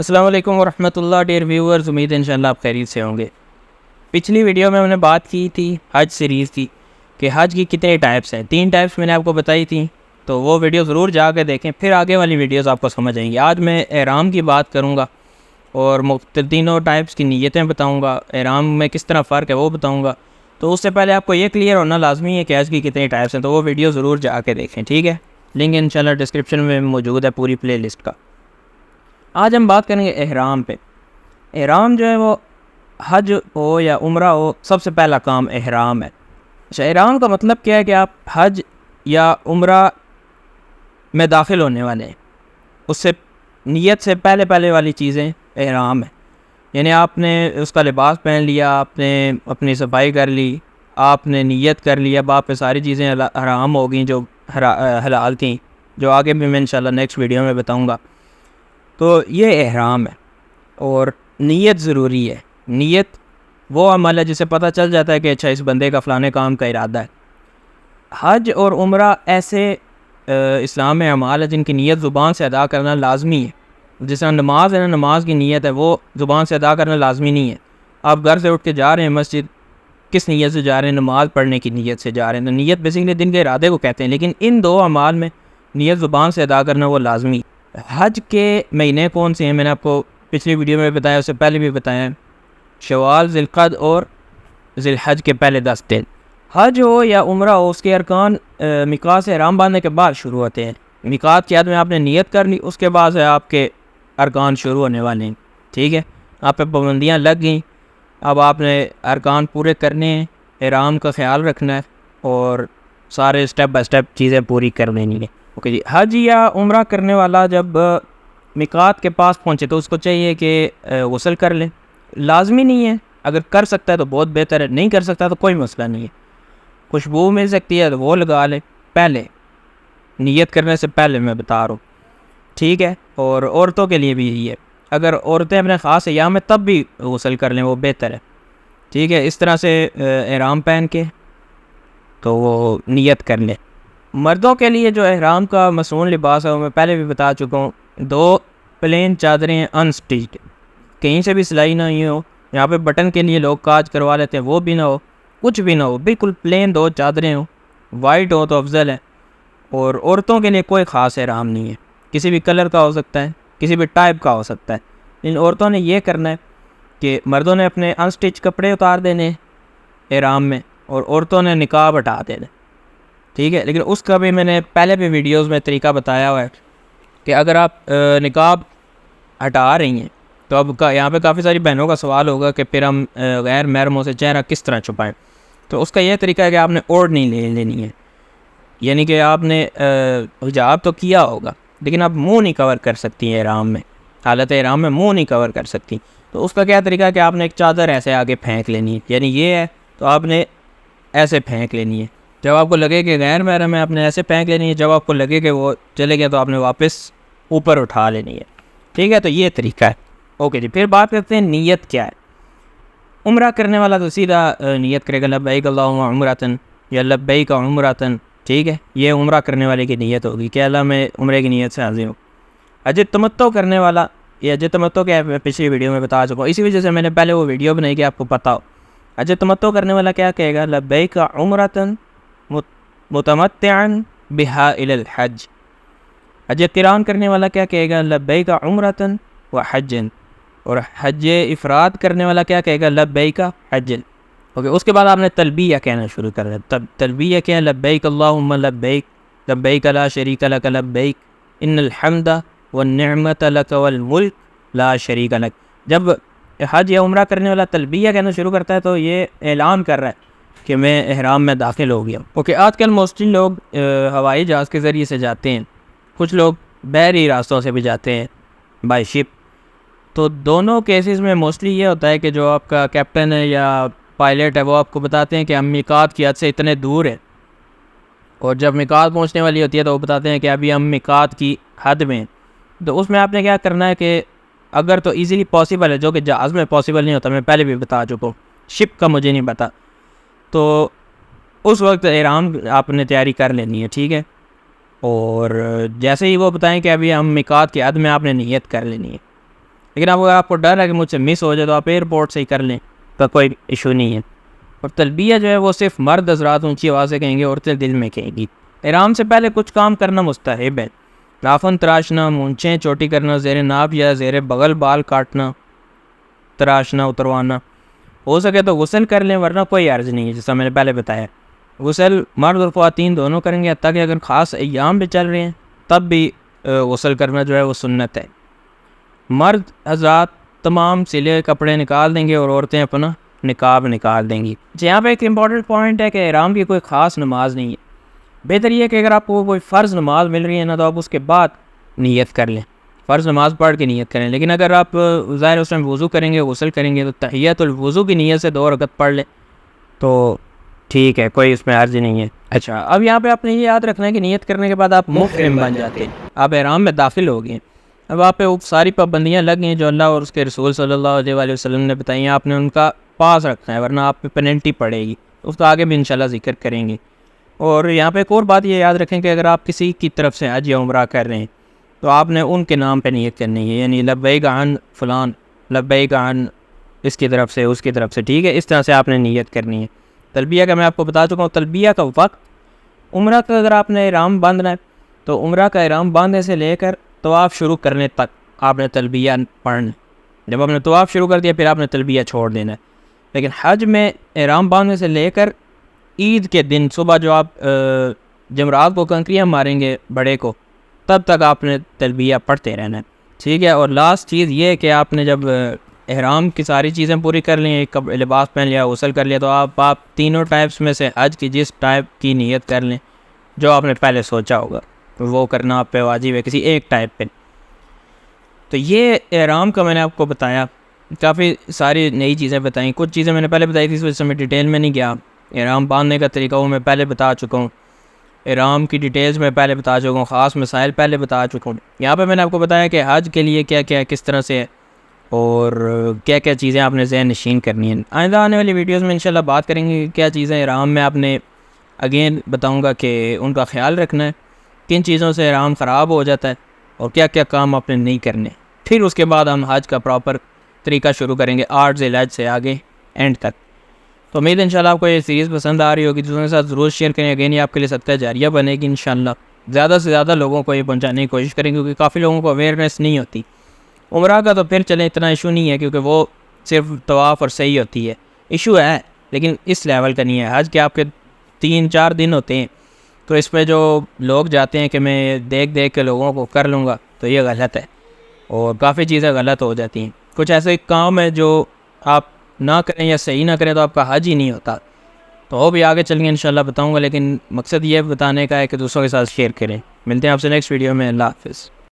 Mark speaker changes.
Speaker 1: السلام علیکم ورحمۃ اللہ ڈیئر ویورز، امید ہے انشاءاللہ آپ خیریت سے ہوں گے۔ پچھلی ویڈیو میں نے بات کی تھی حج سیریز کی کہ حج کی کتنے ٹائپس ہیں۔ 3 ٹائپس میں نے آپ کو بتائی تھیں، تو وہ ویڈیو ضرور جا کے دیکھیں، پھر آگے والی ویڈیوز آپ کو سمجھ آئیں گی۔ آج میں احرام کی بات کروں گا اور تینوں ٹائپس کی نیتیں بتاؤں گا، احرام میں کس طرح فرق ہے وہ بتاؤں گا۔ تو اس سے پہلے آپ کو یہ کلیئر ہونا لازمی ہے کہ حج کی کتنے ٹائپس ہیں، تو وہ ویڈیو ضرور جا کے دیکھیں، ٹھیک ہے۔ لنک انشاءاللہ ڈسکرپشن میں موجود ہے پوری پلے لسٹ کا۔ آج ہم بات کریں گے احرام پہ۔ احرام جو ہے وہ حج ہو یا عمرہ ہو، سب سے پہلا کام احرام ہے۔ احرام کا مطلب کیا ہے کہ آپ حج یا عمرہ میں داخل ہونے والے ہیں، اس سے نیت سے پہلے والی چیزیں احرام ہے۔ یعنی آپ نے اس کا لباس پہن لیا، آپ نے اپنی صفائی کر لی، آپ نے نیت کر لی، اب آپ پہ ساری چیزیں حرام ہو گئیں جو حلال تھیں، جو آگے بھی میں انشاءاللہ نیکسٹ ویڈیو میں بتاؤں گا۔ تو یہ احرام ہے اور نیت ضروری ہے۔ نیت وہ عمل ہے جسے پتہ چل جاتا ہے کہ اچھا اس بندے کا فلانے کام کا ارادہ ہے۔ حج اور عمرہ ایسے اسلام میں اعمال ہے جن کی نیت زبان سے ادا کرنا لازمی ہے۔ جس طرح نماز ہے نا، نماز کی نیت ہے وہ زبان سے ادا کرنا لازمی نہیں ہے۔ آپ گھر سے اٹھ کے جا رہے ہیں مسجد، کس نیت سے جا رہے ہیں؟ نماز پڑھنے کی نیت سے جا رہے ہیں۔ تو نیت بیسیکلی دن کے ارادے کو کہتے ہیں، لیکن ان 2 اعمال میں نیت زبان سے ادا کرنا وہ لازمی ہے۔ حج کے مہینے کون سے ہیں؟ میں نے آپ کو پچھلی ویڈیو میں بتایا، اس سے پہلے بھی بتایا ہے، شوال، ذی القعدہ اور ذی الحج کے پہلے 10 دن۔ حج ہو یا عمرہ ہو، اس کے ارکان میقات سے احرام باندھنے کے بعد شروع ہوتے ہیں۔ میقات کے بعد میں آپ نے نیت کر لی، اس کے بعد سے آپ کے ارکان شروع ہونے والے ہیں، ٹھیک ہے۔ آپ پہ پابندیاں لگ گئیں، اب آپ نے ارکان پورے کرنے ہیں، احرام کا خیال رکھنا ہے اور سارے سٹیپ بائی سٹیپ چیزیں پوری کر دینی ہیں۔ اوکے جی، حج یا عمرہ کرنے والا جب میقات کے پاس پہنچے تو اس کو چاہیے کہ غسل کر لیں۔ لازمی نہیں ہے، اگر کر سکتا ہے تو بہت بہتر ہے، نہیں کر سکتا تو کوئی مسئلہ نہیں ہے۔ خوشبو مل سکتی ہے تو وہ لگا لیں پہلے، نیت کرنے سے پہلے میں بتا رہا ہوں، ٹھیک ہے۔ اور عورتوں کے لیے بھی یہی ہے، اگر عورتیں اپنے خاص ایام میں تب بھی غسل کر لیں وہ بہتر ہے، ٹھیک ہے۔ اس طرح سے احرام پہن کے تو وہ نیت کر لیں۔ مردوں کے لیے جو احرام کا مصنون لباس ہے وہ میں پہلے بھی بتا چکا ہوں، 2 پلین چادریں ہیں انسٹچڈ، کہیں سے بھی سلائی نہ ہوئی ہو، یہاں پہ بٹن کے لیے لوگ کاج کروا لیتے ہیں، وہ بھی نہ ہو، کچھ بھی نہ ہو، بالکل پلین 2 چادریں ہوں، وائٹ ہو تو افضل ہے۔ اور عورتوں کے لیے کوئی خاص احرام نہیں ہے، کسی بھی کلر کا ہو سکتا ہے، کسی بھی ٹائپ کا ہو سکتا ہے۔ ان عورتوں نے یہ کرنا ہے کہ مردوں نے اپنے انسٹچ کپڑے اتار دینے احرام میں اور عورتوں نے نقاب ہٹا دینا، ٹھیک ہے۔ لیکن اس کا بھی میں نے پہلے بھی ویڈیوز میں طریقہ بتایا ہوا ہے کہ اگر آپ نقاب ہٹا رہی ہیں تو اب یہاں پہ کافی ساری بہنوں کا سوال ہوگا کہ پھر ہم غیر محرموں سے چہرہ کس طرح چھپائیں۔ تو اس کا یہ طریقہ ہے کہ آپ نے اوڑھنی لے لینی ہے، یعنی کہ آپ نے حجاب تو کیا ہوگا لیکن آپ منہ نہیں کور کر سکتی ہیں احرام میں، حالت احرام میں منہ نہیں کور کر سکتی۔ تو اس کا کیا طریقہ ہے کہ آپ نے ایک چادر ایسے آگے پھینک لینی ہے، یعنی یہ ہے تو آپ نے ایسے پھینک لینی ہے۔ جب آپ کو لگے کہ غیر محرم ہے آپ نے ایسے پھینک لینی ہے، جب آپ کو لگے کہ وہ چلے گیا تو آپ نے واپس اوپر اٹھا لینی ہے، ٹھیک ہے۔ تو یہ طریقہ ہے۔ اوکے جی، پھر بات کرتے ہیں نیت کیا ہے۔ عمرہ کرنے والا تو سیدھا نیت کرے گا لبیک اللہم عمرۃً یا لبیک عمرۃً، ٹھیک ہے۔ یہ عمرہ کرنے والے کی نیت ہوگی کہ اللہ میں عمرے کی نیت سے حاضر ہوں۔ حج تمتع کرنے والا، یہ حج تمتع کیا ہے میں پچھلی ویڈیو میں بتا چکا ہوں، اسی وجہ سے میں نے پہلے وہ ویڈیو بنائی کہ آپ کو پتہ ہو۔ حج تمتع کرنے والا کیا کہے گا؟ لبیک عمرۃً متمتعا بہا الی الحج۔ حج قران کرنے والا کیا کہے گا؟ لبیک عمرۃً وحجا۔ اور حج افراد کرنے والا کیا کہے گا؟ لبیک حجا۔ اوکے، اس کے بعد آپ نے تلبیہ کہنا شروع کر دیا۔ تلبیہ کیا ہے؟ لبیک اللہم لبیک، لبیک لا شریک لک لبیک، ان الحمد والنعمت لک والملک لا شریک لک۔ جب حج یا عمرہ کرنے والا تلبیہ کہنا شروع کرتا ہے تو یہ اعلان کر رہا ہے کہ میں احرام میں داخل ہو گیا۔ اوکے، آج کل موسٹلی لوگ ہوائی جہاز کے ذریعے سے جاتے ہیں، کچھ لوگ بحری راستوں سے بھی جاتے ہیں بائی شپ۔ تو دونوں کیسز میں موسٹلی یہ ہوتا ہے کہ جو آپ کا کیپٹن ہے یا پائلٹ ہے وہ آپ کو بتاتے ہیں کہ ہم میقات کی حد سے اتنے دور ہیں، اور جب میقات پہنچنے والی ہوتی ہے تو وہ بتاتے ہیں کہ ابھی ہم میقات کی حد میں ہیں۔ تو اس میں آپ نے کیا کرنا ہے کہ اگر تو ایزیلی پاسبل ہے، جو کہ جہاز میں پاسبل نہیں ہوتا، میں پہلے بھی بتا چکا ہوں، شپ کا مجھے نہیں پتا، تو اس وقت احرام آپ نے تیاری کر لینی ہے، ٹھیک ہے۔ اور جیسے ہی وہ بتائیں کہ ابھی ہم میقات کی حد میں، آپ نے نیت کر لینی ہے۔ لیکن اب اگر آپ کو ڈر ہے کہ مجھ سے مس ہو جائے تو آپ ایئرپورٹ سے ہی کر لیں، تو کوئی ایشو نہیں ہے۔ اور تلبیہ جو ہے وہ صرف مرد حضرات اونچی آواز سے کہیں گے، عورتیں دل میں کہیں گی۔ احرام سے پہلے کچھ کام کرنا مستحب ہے، ناخن تراشنا، مونچھیں چوٹی کرنا، زیر ناف یا زیر بغل بال کاٹنا، تراشنا، اتروانا۔ ہو سکے تو غسل کر لیں، ورنہ کوئی عرض نہیں ہے، جیسا میں نے پہلے بتایا۔ غسل مرد اور خواتین دونوں کریں گے، حتیٰ کہ اگر خاص ایام بھی چل رہے ہیں تب بھی غسل کرنا جو ہے وہ سنت ہے۔ مرد حضرات تمام سلے کپڑے نکال دیں گے اور عورتیں اپنا نقاب نکال دیں گی۔ یہاں پہ ایک امپورٹنٹ پوائنٹ ہے کہ احرام کی کوئی خاص نماز نہیں ہے۔ بہتر یہ ہے کہ اگر آپ کو کوئی فرض نماز مل رہی ہے نا، تو آپ اس کے بعد نیت کر لیں، فرض نماز پڑھ کے نیت کریں۔ لیکن اگر آپ ظاہر اس میں وضو کریں گے، غسل کریں گے، تو تحیۃ الوضو کی نیت سے 2 رکعت پڑھ لیں تو ٹھیک ہے، کوئی اس میں عرض نہیں ہے۔ اچھا، اب یہاں پہ آپ نے یہ یاد رکھنا ہے کہ نیت کرنے کے بعد آپ محرم بن جاتے ہیں، آپ احرام میں داخل ہو گئے ہیں۔ اب آپ پہ وہ ساری پابندیاں لگ گئی ہیں جو اللہ اور اس کے رسول صلی اللہ علیہ وآلہ وسلم نے بتائی ہیں، آپ نے ان کا پاس رکھنا ہے، ورنہ آپ پہ پینلٹی پڑے گی، اس کا آگے بھی انشاءاللہ ذکر کریں گے۔ اور یہاں پہ ایک اور بات یہ یاد رکھیں کہ اگر آپ کسی کی طرف سے حج یا عمرہ کر رہے ہیں تو آپ نے ان کے نام پہ نیت کرنی ہے، یعنی لبیک عن فلان، لبیک عن اس کی طرف سے، اس کی طرف سے، ٹھیک ہے، اس طرح سے آپ نے نیت کرنی ہے۔ تلبیہ کا میں آپ کو بتا چکا ہوں، تلبیہ کا وقت، عمرہ کا اگر آپ نے احرام باندھنا ہے تو عمرہ کا احرام باندھنے سے لے کر طواف شروع کرنے تک آپ نے تلبیہ پڑھنا ہے۔ جب آپ نے طواف شروع کر دیا پھر آپ نے تلبیہ چھوڑ دینا ہے۔ لیکن حج میں احرام باندھنے سے لے کر عید کے دن صبح جو آپ جمعرات کو کنکریاں ماریں گے بڑے کو، تب تک آپ نے تلبیہ پڑھتے رہنا ہے، ٹھیک ہے۔ اور لاسٹ چیز یہ ہے کہ آپ نے جب احرام کی ساری چیزیں پوری کر لیں، ایک لباس پہن لیا، غسل کر لیا، تو آپ تینوں ٹائپس میں سے حج کی جس ٹائپ کی نیت کر لیں جو آپ نے پہلے سوچا ہوگا، وہ کرنا آپ پہ واجب ہے کسی ایک ٹائپ پہ۔ تو یہ احرام کا میں نے آپ کو بتایا، کافی ساری نئی چیزیں بتائیں، کچھ چیزیں میں نے پہلے بتائی تھی، اس وجہ سے میں ڈیٹیل میں نہیں گیا۔ احرام باندھنے کا طریقہ وہ میں پہلے بتا چکا ہوں، احرام کی ڈیٹیلز میں پہلے بتا چکا ہوں، خاص مسائل پہلے بتا چکا ہوں۔ یہاں پہ میں نے آپ کو بتایا کہ حج کے لیے کیا کیا کس طرح سے ہے اور کیا کیا چیزیں آپ نے ذہن نشین کرنی ہیں۔ آئندہ آنے والی ویڈیوز میں انشاءاللہ بات کریں گے کیا چیزیں احرام میں آپ نے، اگین بتاؤں گا کہ ان کا خیال رکھنا ہے، کن چیزوں سے احرام خراب ہو جاتا ہے اور کیا کیا کام آپ نے نہیں کرنے۔ پھر اس کے بعد ہم حج کا پراپر طریقہ شروع کریں گے 8 ذی الحج سے آگے اینڈ تک۔ تو امید ہے انشاءاللہ آپ کو یہ سیریز پسند آ رہی ہوگی، دوسروں کے ساتھ ضرور شیئر کریں، اگین یہ آپ کے لیے صدقہ جاریہ بنے گی انشاءاللہ۔ زیادہ سے زیادہ لوگوں کو یہ پہنچانے کی کوشش کریں کیونکہ کافی لوگوں کو اویئرنیس نہیں ہوتی۔ عمرہ کا تو پھر چلیں اتنا ایشو نہیں ہے کیونکہ وہ صرف طواف اور صحیح ہوتی ہے، ایشو ہے لیکن اس لیول کا نہیں ہے۔ حج کے آپ کے 3-4 دن ہوتے ہیں، تو اس پہ جو لوگ جاتے ہیں کہ میں دیکھ دیکھ کے لوگوں کو کر لوں گا، تو یہ غلط ہے اور کافی چیزیں غلط ہو جاتی ہیں۔ کچھ ایسے کام ہے جو آپ نہ کریں یا صحیح نہ کریں تو آپ کا حج ہی نہیں ہوتا، تو وہ بھی آگے چل کے انشاءاللہ بتاؤں گا، لیکن مقصد یہ بتانے کا ہے کہ دوسروں کے ساتھ شیئر کریں۔ ملتے ہیں آپ سے نیکسٹ ویڈیو میں، اللہ حافظ۔